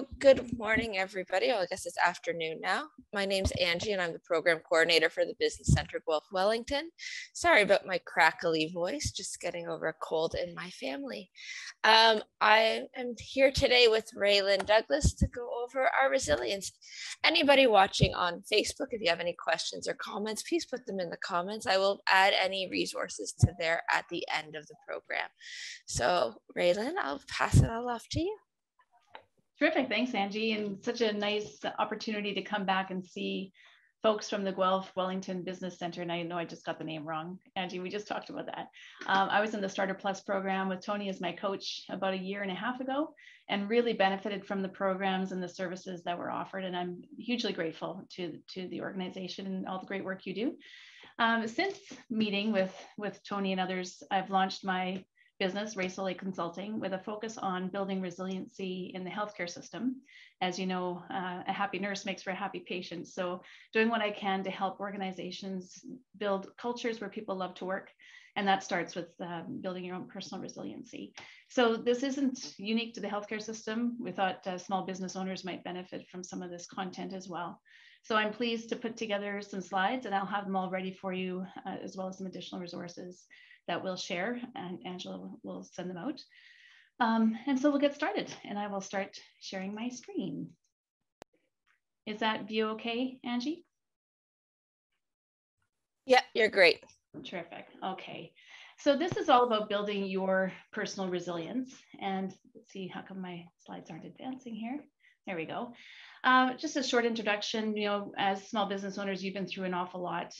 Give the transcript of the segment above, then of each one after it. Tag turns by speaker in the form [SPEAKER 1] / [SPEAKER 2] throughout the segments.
[SPEAKER 1] So good morning, everybody. Well, I guess it's afternoon now. My name's Angie, and I'm the program coordinator for the Business Center Guelph-Wellington. Sorry about my crackly voice, just getting over a cold in my family. I am here today with Raylan Douglas to go over our resilience. Anybody watching on Facebook, if you have any questions or comments, please put them in the comments. I will add any resources to there at the end of the program. So Raylan, I'll pass it all off to you.
[SPEAKER 2] Terrific. Thanks, Angie. And such a nice opportunity to come back and see folks from the Guelph-Wellington Business Center. And I know I just got the name wrong. Angie, we just talked about that. I was in the Starter Plus program with Tony as my coach about 1.5 years ago and really benefited from the programs and the services that were offered. And I'm hugely grateful to the organization and all the great work you do. Since meeting with Tony and others, I've launched my business, Resiliency Consulting, with a focus on building resiliency in the healthcare system. As you know, a happy nurse makes for a happy patient. So doing what I can to help organizations build cultures where people love to work. And that starts with building your own personal resiliency. So this isn't unique to the healthcare system. We thought small business owners might benefit from some of this content as well. So I'm pleased to put together some slides, and I'll have them all ready for you, as well as some additional resources that we'll share, and Angela will send them out. And so we'll get started, and I will start sharing my screen. Is that view okay, Angie?
[SPEAKER 1] Yeah, you're great.
[SPEAKER 2] Terrific. Okay. So this is all about building your personal resilience. And let's see, how come my slides aren't advancing here? There we go. Just a short introduction. You know, as small business owners, you've been through an awful lot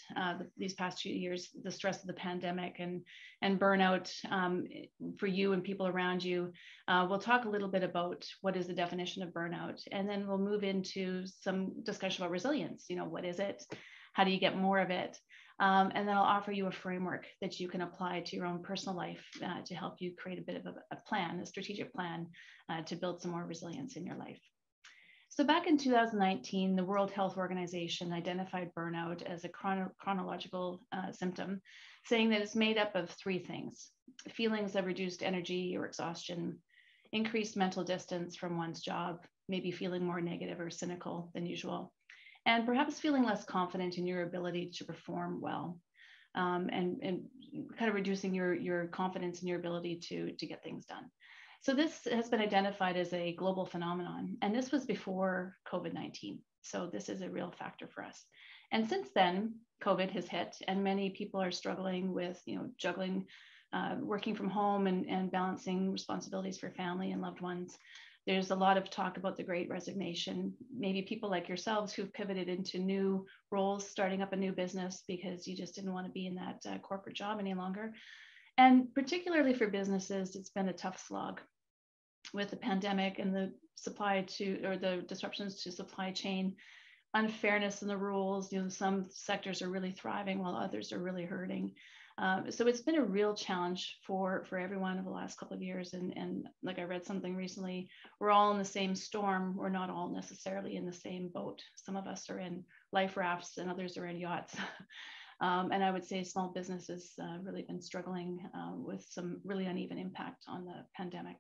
[SPEAKER 2] these past 2 years, the stress of the pandemic and burnout for you and people around you. We'll talk a little bit about what is the definition of burnout, and then we'll move into some discussion about resilience. You know, what is it? How do you get more of it? And then I'll offer you a framework that you can apply to your own personal life to help you create a bit of a plan, a strategic plan to build some more resilience in your life. So back in 2019, the World Health Organization identified burnout as a chronological symptom, saying that it's made up of 3 things: feelings of reduced energy or exhaustion, increased mental distance from one's job, maybe feeling more negative or cynical than usual, and perhaps feeling less confident in your ability to perform well, and kind of reducing your confidence in your ability to get things done. So this has been identified as a global phenomenon, and this was before COVID-19. So this is a real factor for us. And since then, COVID has hit, and many people are struggling with, juggling, working from home and balancing responsibilities for family and loved ones. There's a lot of talk about the Great Resignation. Maybe people like yourselves who've pivoted into new roles, starting up a new business because you just didn't want to be in that corporate job any longer. And particularly for businesses, it's been a tough slog with the pandemic and the the disruptions to supply chain, unfairness in the rules. Some sectors are really thriving while others are really hurting. So it's been a real challenge for everyone over the last couple of years. And like I read something recently, we're all in the same storm. We're not all necessarily in the same boat. Some of us are in life rafts and others are in yachts. And I would say small businesses really been struggling with some really uneven impact on the pandemic.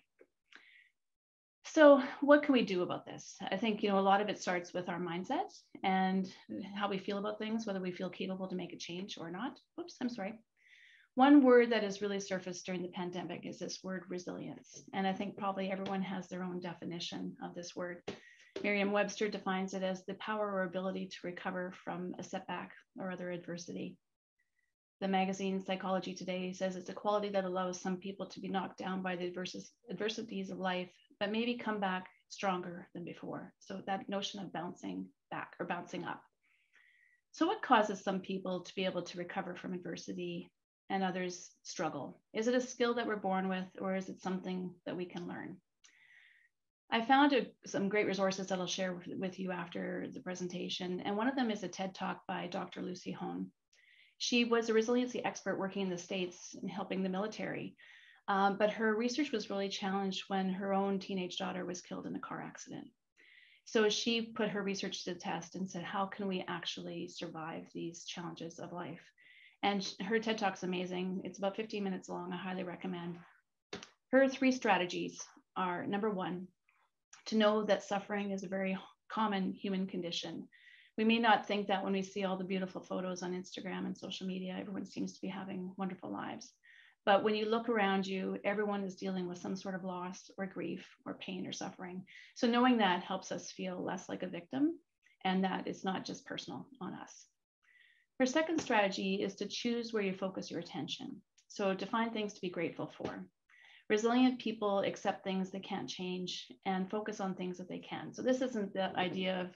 [SPEAKER 2] So what can we do about this? I think, a lot of it starts with our mindset and how we feel about things, whether we feel capable to make a change or not. Oops, I'm sorry. One word that has really surfaced during the pandemic is this word resilience. And I think probably everyone has their own definition of this word. Merriam-Webster defines it as the power or ability to recover from a setback or other adversity. The magazine Psychology Today says it's a quality that allows some people to be knocked down by the adversities of life, but maybe come back stronger than before. So that notion of bouncing back or bouncing up. So what causes some people to be able to recover from adversity and others struggle? Is it a skill that we're born with, or is it something that we can learn? I found some great resources that I'll share with you after the presentation. And one of them is a TED Talk by Dr. Lucy Hone. She was a resiliency expert working in the States and helping the military. But her research was really challenged when her own teenage daughter was killed in a car accident. So she put her research to the test and said, how can we actually survive these challenges of life? And her TED Talk's amazing. It's about 15 minutes long. I highly recommend. Her 3 strategies are: number 1, to know that suffering is a very common human condition. We may not think that when we see all the beautiful photos on Instagram and social media, everyone seems to be having wonderful lives. But when you look around you, everyone is dealing with some sort of loss or grief or pain or suffering. So knowing that helps us feel less like a victim, and that it's not just personal on us. Our second strategy is to choose where you focus your attention. So to find things to be grateful for. Resilient people accept things they can't change and focus on things that they can. So this isn't the idea of,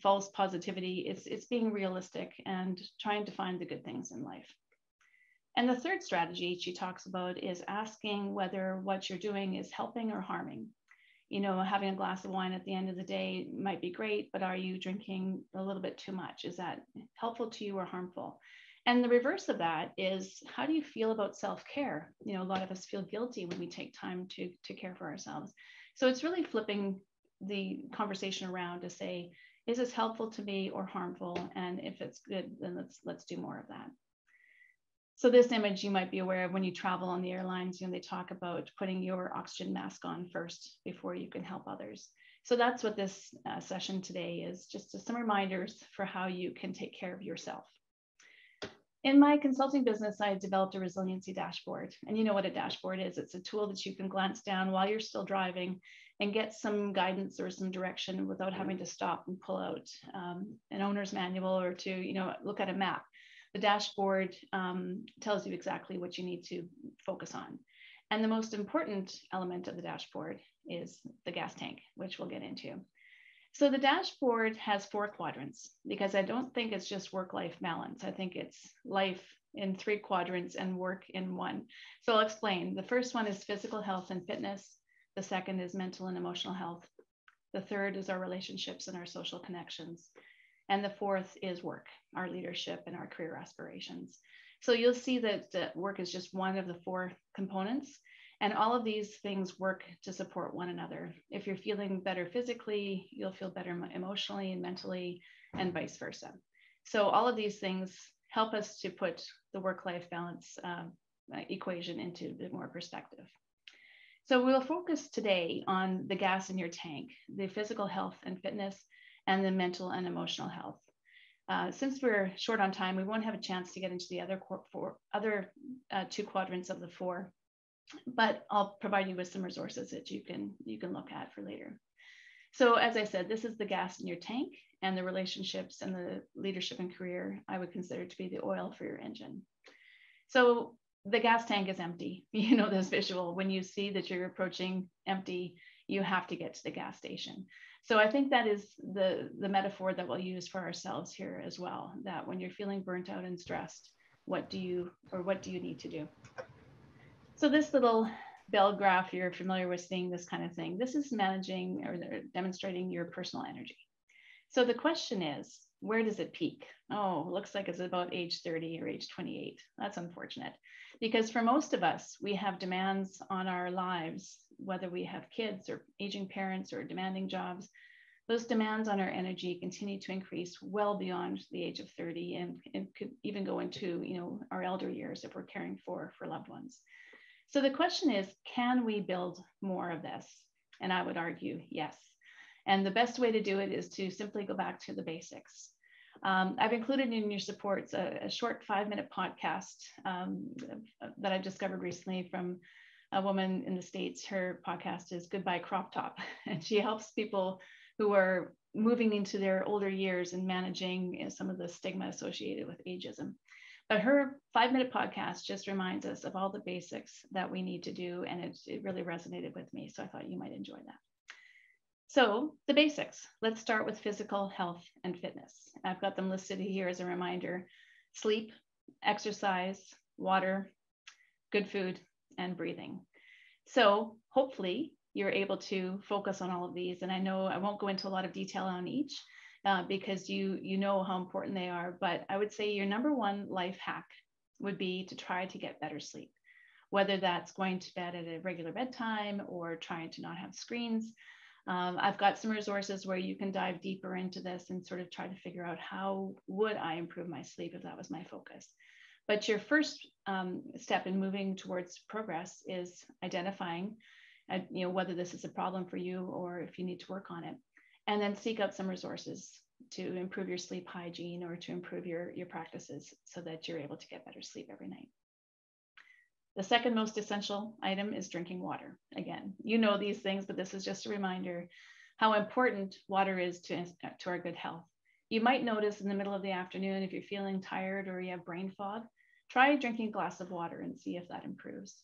[SPEAKER 2] false positivity. It's being realistic and trying to find the good things in life. And the third strategy she talks about is asking whether what you're doing is helping or harming. Having a glass of wine at the end of the day might be great, but are you drinking a little bit too much? Is that helpful to you or harmful? And the reverse of that is, how do you feel about self-care? A lot of us feel guilty when we take time to care for ourselves. So it's really flipping the conversation around to say, is this helpful to me or harmful? And if it's good, then let's do more of that. So this image you might be aware of when you travel on the airlines, they talk about putting your oxygen mask on first before you can help others. So that's what this session today is, just some reminders for how you can take care of yourself. In my consulting business, I developed a resiliency dashboard. And you know what a dashboard is. It's a tool that you can glance down while you're still driving and get some guidance or some direction without having to stop and pull out an owner's manual or to look at a map. The dashboard tells you exactly what you need to focus on. And the most important element of the dashboard is the gas tank, which we'll get into. So the dashboard has 4 quadrants, because I don't think it's just work-life balance. I think it's life in 3 quadrants and work in 1. So I'll explain. The first one is physical health and fitness. The second is mental and emotional health. The third is our relationships and our social connections. And the fourth is work, our leadership and our career aspirations. So you'll see that work is just one of the 4 components. And all of these things work to support one another. If you're feeling better physically, you'll feel better emotionally and mentally, and vice versa. So all of these things help us to put the work-life balance equation into a bit more perspective. So we'll focus today on the gas in your tank, the physical health and fitness, and the mental and emotional health. Since we're short on time, we won't have a chance to get into the other 2 quadrants of the 4. But I'll provide you with some resources that you can look at for later. So as I said, this is the gas in your tank, and the relationships and the leadership and career I would consider to be the oil for your engine. So the gas tank is empty. This visual. When you see that you're approaching empty, you have to get to the gas station. So I think that is the metaphor that we'll use for ourselves here as well, that when you're feeling burnt out and stressed, what do you need to do? So this little bell graph, you're familiar with seeing this kind of thing. This is managing or demonstrating your personal energy. So the question is, where does it peak? Oh, looks like it's about age 30 or age 28. That's unfortunate, because for most of us, we have demands on our lives, whether we have kids or aging parents or demanding jobs. Those demands on our energy continue to increase well beyond the age of 30, and could even go into our elder years if we're caring for loved ones. So the question is, can we build more of this? And I would argue yes. And the best way to do it is to simply go back to the basics. I've included in your supports a short 5-minute podcast that I've discovered recently from a woman in the States. Her podcast is Goodbye Crop Top, and she helps people who are moving into their older years and managing some of the stigma associated with ageism. But her 5-minute podcast just reminds us of all the basics that we need to do, and it really resonated with me, so I thought you might enjoy that. So the basics, let's start with physical health and fitness. I've got them listed here as a reminder: sleep, exercise, water, good food, and breathing. So hopefully you're able to focus on all of these. And I know I won't go into a lot of detail on each because you know how important they are, but I would say your number 1 life hack would be to try to get better sleep, whether that's going to bed at a regular bedtime or trying to not have screens. I've got some resources where you can dive deeper into this and sort of try to figure out how would I improve my sleep if that was my focus. But your first step in moving towards progress is identifying whether this is a problem for you or if you need to work on it. And then seek out some resources to improve your sleep hygiene or to improve your practices so that you're able to get better sleep every night. The second most essential item is drinking water. Again, you know these things, but this is just a reminder how important water is to our good health. You might notice in the middle of the afternoon, if you're feeling tired or you have brain fog, try drinking a glass of water and see if that improves.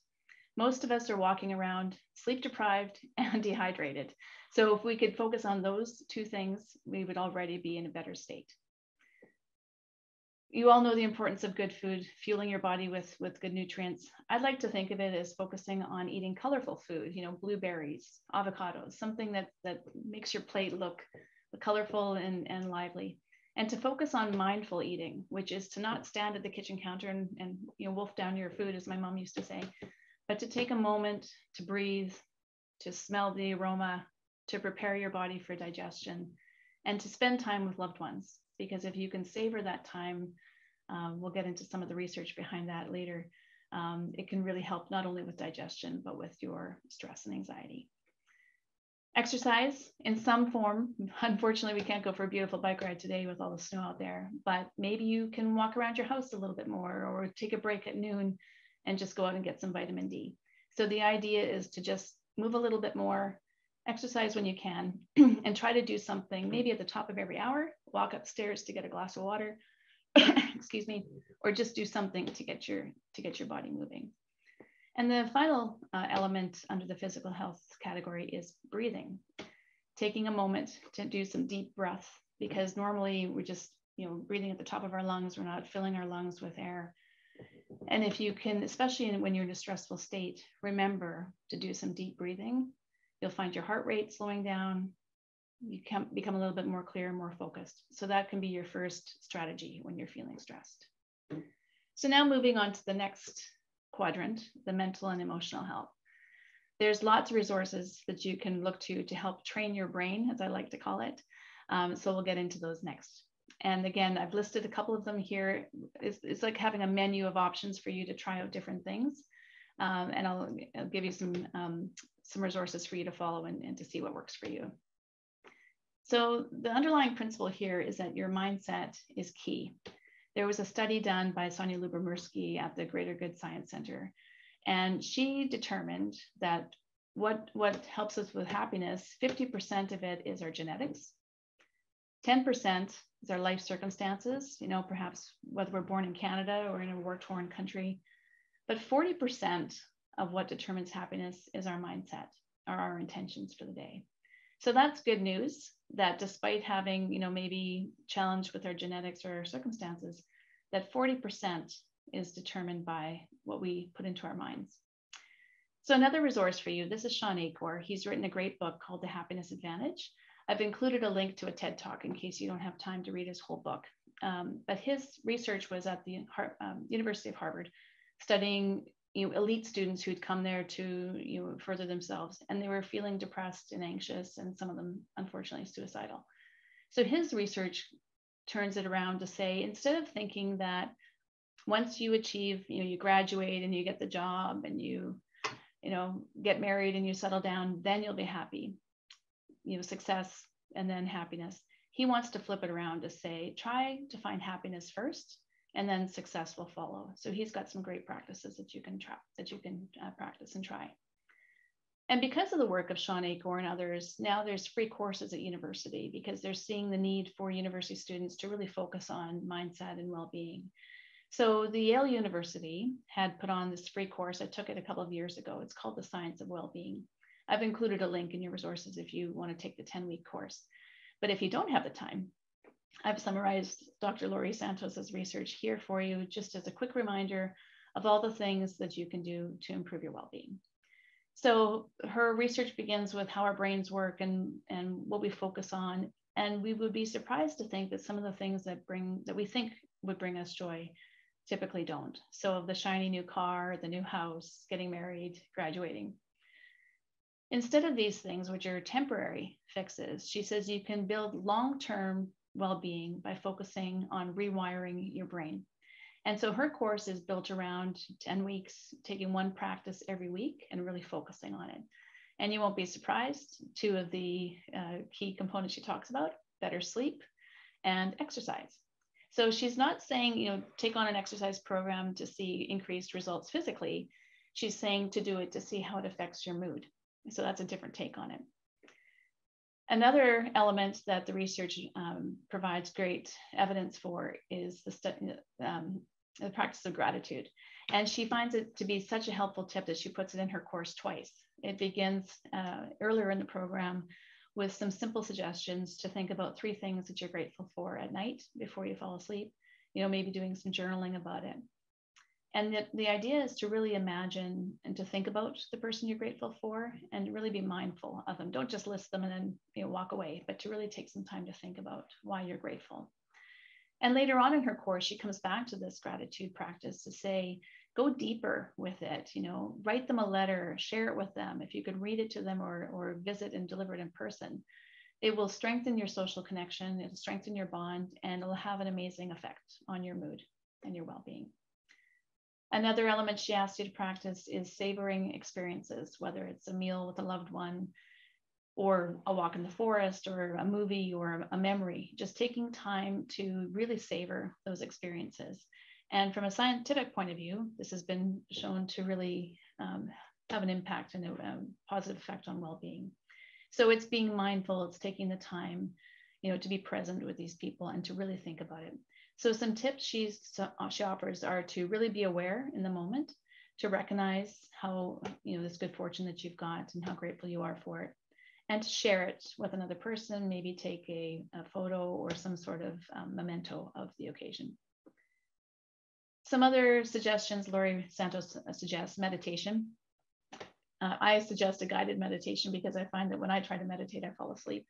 [SPEAKER 2] Most of us are walking around sleep deprived and dehydrated. So if we could focus on those two things, we would already be in a better state. You all know the importance of good food, fueling your body with good nutrients. I'd like to think of it as focusing on eating colorful food, blueberries, avocados, something that makes your plate look colorful and lively. And to focus on mindful eating, which is to not stand at the kitchen counter and wolf down your food, as my mom used to say, but to take a moment to breathe, to smell the aroma, to prepare your body for digestion, and to spend time with loved ones. Because if you can savor that time, we'll get into some of the research behind that later, it can really help not only with digestion, but with your stress and anxiety. Exercise in some form. Unfortunately, we can't go for a beautiful bike ride today with all the snow out there, but maybe you can walk around your house a little bit more or take a break at noon and just go out and get some vitamin D. So the idea is to just move a little bit more, exercise when you can, and try to do something maybe at the top of every hour, walk upstairs to get a glass of water, excuse me, or just do something to get your body moving. And the final element under the physical health category is breathing. Taking a moment to do some deep breath, because normally we're just breathing at the top of our lungs, we're not filling our lungs with air. And if you can, especially when you're in a stressful state, remember to do some deep breathing. You'll find your heart rate slowing down. You can become a little bit more clear and more focused. So that can be your first strategy when you're feeling stressed. So now moving on to the next quadrant, the mental and emotional health. There's lots of resources that you can look to help train your brain, as I like to call it. So we'll get into those next. And again, I've listed a couple of them here. It's like having a menu of options for you to try out different things. And I'll give you some resources for you to follow and to see what works for you. So the underlying principle here is that your mindset is key. There was a study done by Sonia Lubomirsky at the Greater Good Science Center, and she determined that what helps us with happiness, 50% of it is our genetics, 10% is our life circumstances, perhaps whether we're born in Canada or in a war-torn country, but 40% of what determines happiness is our mindset, or our intentions for the day. So that's good news that despite having, maybe challenged with our genetics or our circumstances, that 40% is determined by what we put into our minds. So another resource for you, this is Sean Acor. He's written a great book called The Happiness Advantage. I've included a link to a TED Talk in case you don't have time to read his whole book. But his research was at the University of Harvard, studying elite students who'd come there to further themselves, and they were feeling depressed and anxious, and some of them unfortunately suicidal. So his research turns it around to say, instead of thinking that once you achieve, you graduate and you get the job and you get married and you settle down, then you'll be happy, success and then happiness. He wants to flip it around to say, try to find happiness first, and then success will follow. So he's got some great practices that you can practice and try. And because of the work of Sean Acor and others, now there's free courses at university because they're seeing the need for university students to really focus on mindset and well-being. So the Yale University had put on this free course. I took it a couple of years ago. It's called The Science of Well-Being. I've included a link in your resources if you want to take the 10-week course. But if you don't have the time, I've summarized Dr. Laurie Santos's research here for you, just as a quick reminder of all the things that you can do to improve your well-being. So her research begins with how our brains work and what we focus on. And we would be surprised to think that some of the things that we think would bring us joy typically don't. So the shiny new car, the new house, getting married, graduating. Instead of these things, which are temporary fixes, she says you can build long-term well-being by focusing on rewiring your brain. And so her course is built around 10 weeks, taking one practice every week and really focusing on it. And you won't be surprised, two of the key components she talks about: better sleep and exercise. So she's not saying, take on an exercise program to see increased results physically. She's saying to do it to see how it affects your mood. So that's a different take on it. Another element that the research provides great evidence for is the practice of gratitude. And she finds it to be such a helpful tip that she puts it in her course twice. It begins earlier in the program with some simple suggestions to think about 3 things that you're grateful for at night before you fall asleep, maybe doing some journaling about it. And the idea is to really imagine and to think about the person you're grateful for and really be mindful of them. Don't just list them and then walk away, but to really take some time to think about why you're grateful. And later on in her course, she comes back to this gratitude practice to say, go deeper with it, write them a letter, share it with them. If you could read it to them or visit and deliver it in person, it will strengthen your social connection, it'll strengthen your bond, and it'll have an amazing effect on your mood and your well-being. Another element she asked you to practice is savoring experiences, whether it's a meal with a loved one or a walk in the forest or a movie or a memory, just taking time to really savor those experiences. And from a scientific point of view, this has been shown to really have an impact and a positive effect on well-being. So it's being mindful, it's taking the time, to be present with these people and to really think about it. So some tips she offers are to really be aware in the moment, to recognize how, this good fortune that you've got and how grateful you are for it, and to share it with another person, maybe take a photo or some sort of memento of the occasion. Some other suggestions, Laurie Santos suggests meditation. I suggest a guided meditation because I find that when I try to meditate, I fall asleep.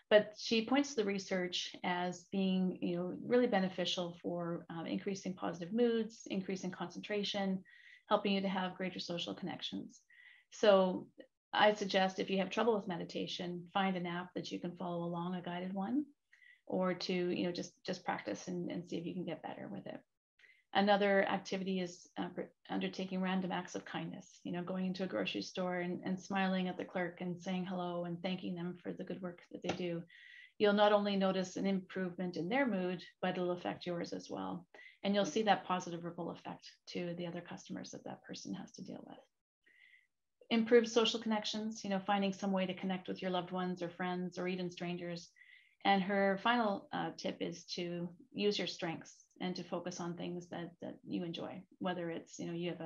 [SPEAKER 2] But she points to the research as being, really beneficial for increasing positive moods, increasing concentration, helping you to have greater social connections. So I suggest if you have trouble with meditation, find an app that you can follow along, a guided one, or to, just practice and see if you can get better with it. Another activity is undertaking random acts of kindness, going into a grocery store and smiling at the clerk and saying hello and thanking them for the good work that they do. You'll not only notice an improvement in their mood, but it'll affect yours as well. And you'll see that positive ripple effect to the other customers that person has to deal with. Improved social connections, finding some way to connect with your loved ones or friends or even strangers. And her final tip is to use your strengths and to focus on things that you enjoy, whether it's, you have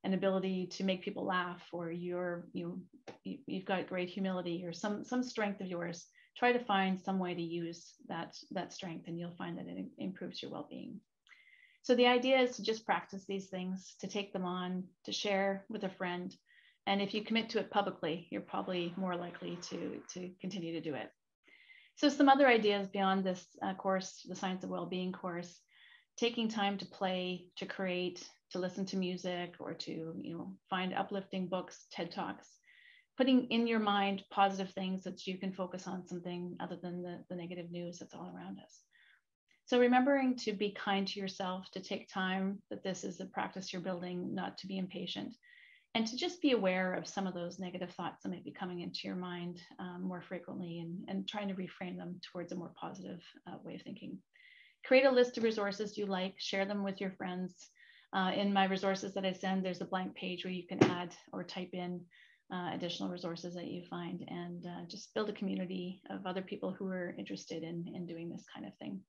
[SPEAKER 2] an ability to make people laugh, or you've got great humility or some strength of yours. Try to find some way to use that strength, and you'll find that it improves your well-being. So the idea is to just practice these things, to take them on, to share with a friend. And if you commit to it publicly, you're probably more likely to continue to do it. So some other ideas beyond this course, the Science of Wellbeing course: taking time to play, to create, to listen to music, or to find uplifting books, TED Talks, putting in your mind positive things that you can focus on something other than the negative news that's all around us. So remembering to be kind to yourself, to take time, that this is a practice you're building, not to be impatient, and to just be aware of some of those negative thoughts that might be coming into your mind more frequently, and trying to reframe them towards a more positive way of thinking. Create a list of resources you like, share them with your friends. In my resources that I send, there's a blank page where you can add or type in additional resources that you find, and just build a community of other people who are interested in doing this kind of thing.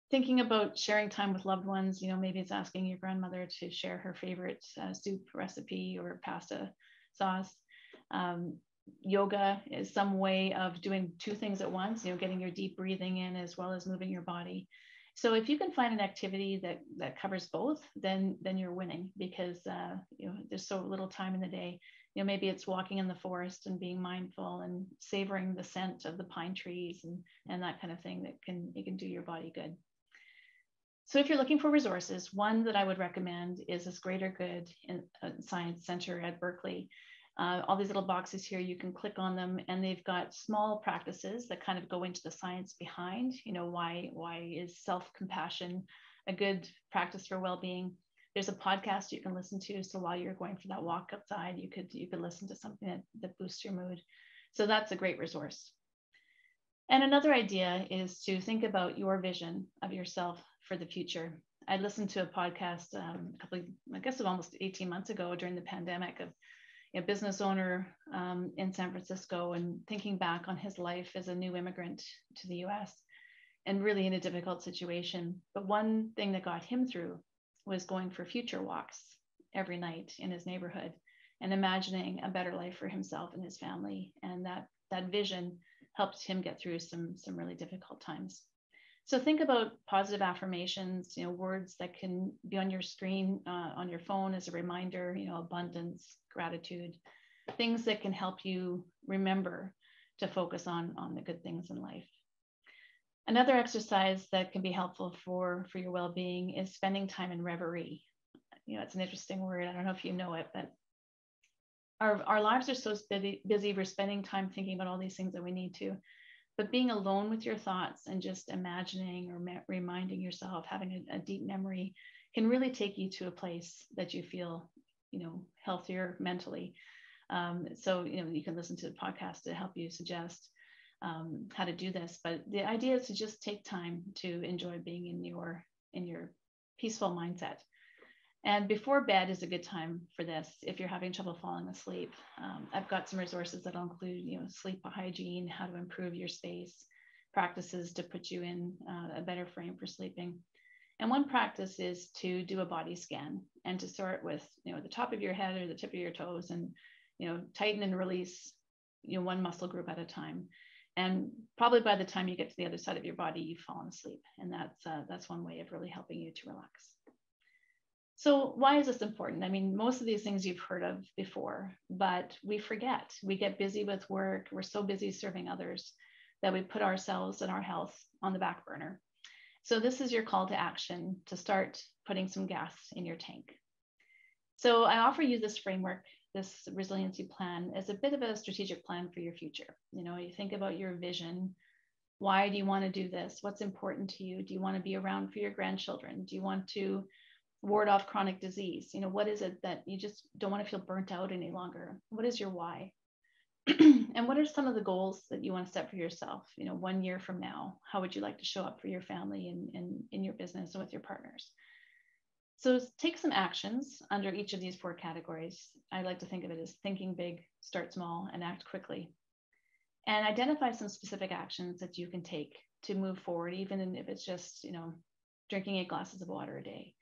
[SPEAKER 2] Thinking about sharing time with loved ones, maybe it's asking your grandmother to share her favorite soup recipe or pasta sauce. Yoga is some way of doing 2 things at once, getting your deep breathing in as well as moving your body. So if you can find an activity that covers both, then you're winning, because there's so little time in the day. Maybe it's walking in the forest and being mindful and savoring the scent of the pine trees and that kind of thing that can do your body good. So if you're looking for resources, one that I would recommend is this Greater Good Science Center at Berkeley. All these little boxes here, you can click on them, and they've got small practices that kind of go into the science behind, why is self-compassion a good practice for well-being. There's a podcast you can listen to. So while you're going for that walk outside, you could listen to something that boosts your mood. So that's a great resource. And another idea is to think about your vision of yourself for the future. I listened to a podcast almost 18 months ago during the pandemic of a business owner in San Francisco, and thinking back on his life as a new immigrant to the US and really in a difficult situation. But one thing that got him through was going for future walks every night in his neighborhood and imagining a better life for himself and his family. And that vision helped him get through some really difficult times. So think about positive affirmations, words that can be on your screen, on your phone as a reminder, abundance, gratitude, things that can help you remember to focus on the good things in life. Another exercise that can be helpful for your well-being is spending time in reverie. It's an interesting word. I don't know if you know it, but our lives are so busy. We're spending time thinking about all these things that we need to. But being alone with your thoughts and just imagining or reminding yourself, having a deep memory, can really take you to a place that you feel, healthier mentally. So, you can listen to the podcast to help you suggest how to do this. But the idea is to just take time to enjoy being in your peaceful mindset. And before bed is a good time for this. If you're having trouble falling asleep, I've got some resources that'll include, sleep hygiene, how to improve your space, practices to put you in a better frame for sleeping. And one practice is to do a body scan and to start with, the top of your head or the tip of your toes, and, tighten and release, one muscle group at a time. And probably by the time you get to the other side of your body, you've fallen asleep. And that's one way of really helping you to relax. So why is this important? I mean, most of these things you've heard of before, but we forget. We get busy with work. We're so busy serving others that we put ourselves and our health on the back burner. So this is your call to action to start putting some gas in your tank. So I offer you this framework, this resiliency plan, as a bit of a strategic plan for your future. You think about your vision. Why do you want to do this? What's important to you? Do you want to be around for your grandchildren? Do you want to ward off chronic disease? What is it that you just don't want to feel burnt out any longer? What is your why? And what are some of the goals that you want to set for yourself? 1 year from now, how would you like to show up for your family and in your business and with your partners? So take some actions under each of these 4 categories. I like to think of it as thinking big, start small, and act quickly. And identify some specific actions that you can take to move forward, even if it's just, drinking 8 glasses of water a day.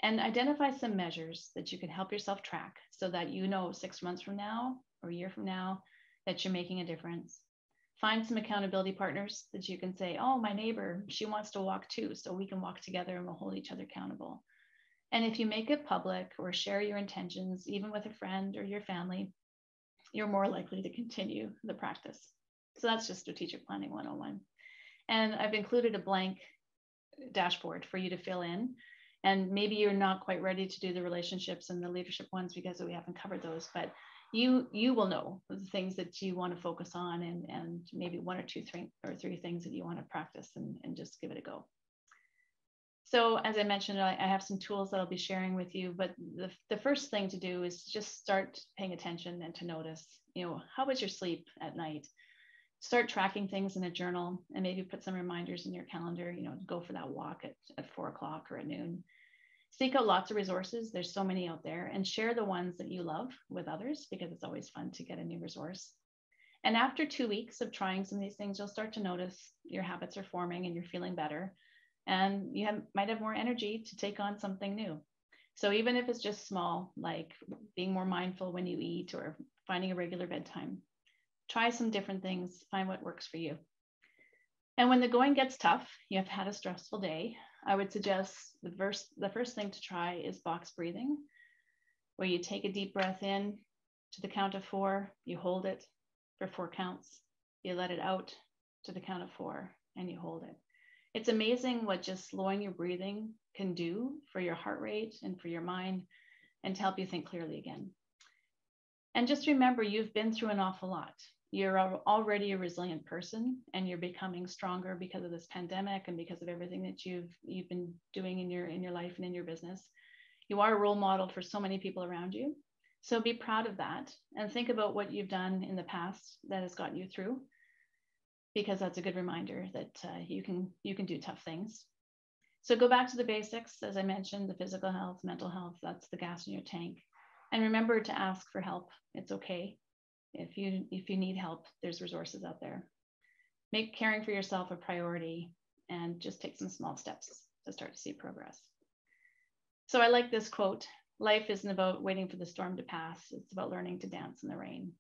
[SPEAKER 2] And identify some measures that you can help yourself track so that 6 months from now or a year from now that you're making a difference. Find some accountability partners that you can say, oh, my neighbor, she wants to walk too, so we can walk together and we'll hold each other accountable. And if you make it public or share your intentions, even with a friend or your family, you're more likely to continue the practice. So that's just strategic planning 101. And I've included a blank dashboard for you to fill in. And maybe you're not quite ready to do the relationships and the leadership ones because we haven't covered those, but you will know the things that you want to focus on, and maybe 1 or 2 or 3 things that you want to practice and just give it a go. So as I mentioned, I have some tools that I'll be sharing with you, but the first thing to do is just start paying attention and to notice, how was your sleep at night? Start tracking things in a journal and maybe put some reminders in your calendar, go for that walk at 4 o'clock or at noon. Seek out lots of resources. There's so many out there, and share the ones that you love with others, because it's always fun to get a new resource. And after 2 weeks of trying some of these things, you'll start to notice your habits are forming and you're feeling better. And you might have more energy to take on something new. So even if it's just small, like being more mindful when you eat or finding a regular bedtime, try some different things, find what works for you. And when the going gets tough, you have had a stressful day, I would suggest the first thing to try is box breathing, where you take a deep breath in to the count of 4, you hold it for 4 counts, you let it out to the count of 4, and you hold it. It's amazing what just slowing your breathing can do for your heart rate and for your mind, and to help you think clearly again. And just remember, you've been through an awful lot. You're already a resilient person, and you're becoming stronger because of this pandemic and because of everything that you've been doing in your life and in your business. You are a role model for so many people around you. So be proud of that and think about what you've done in the past that has gotten you through, because that's a good reminder that you can do tough things. So go back to the basics, as I mentioned, the physical health, mental health, that's the gas in your tank. And remember to ask for help. It's okay. If you need help, there's resources out there. Make caring for yourself a priority and just take some small steps to start to see progress. So I like this quote: life isn't about waiting for the storm to pass. It's about learning to dance in the rain.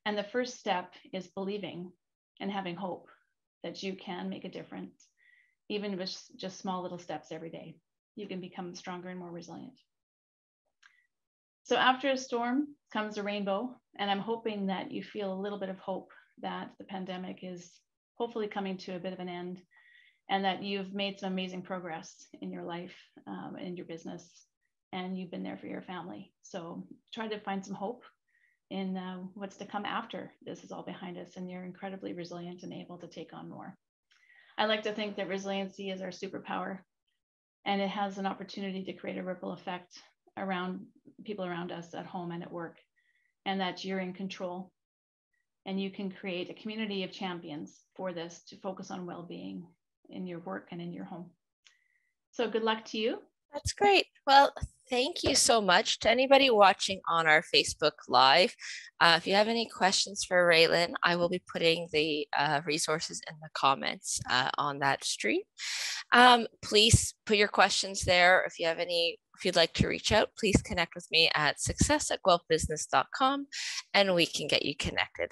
[SPEAKER 2] And the first step is believing and having hope that you can make a difference, even with just small little steps every day. You can become stronger and more resilient. So after a storm comes a rainbow, and I'm hoping that you feel a little bit of hope that the pandemic is hopefully coming to a bit of an end, and that you've made some amazing progress in your life, in your business, and you've been there for your family. So try to find some hope in what's to come after this is all behind us, and you're incredibly resilient and able to take on more. I like to think that resiliency is our superpower, and it has an opportunity to create a ripple effect around people around us at home and at work, and that you're in control, and you can create a community of champions for this to focus on well-being in your work and in your home. So good luck to you.
[SPEAKER 1] That's great. Well, thank you so much to anybody watching on our Facebook Live. If you have any questions for Raylan, I will be putting the resources in the comments on that stream. Please put your questions there. If you'd like to reach out, please connect with me at success@guelphbusiness.com and we can get you connected.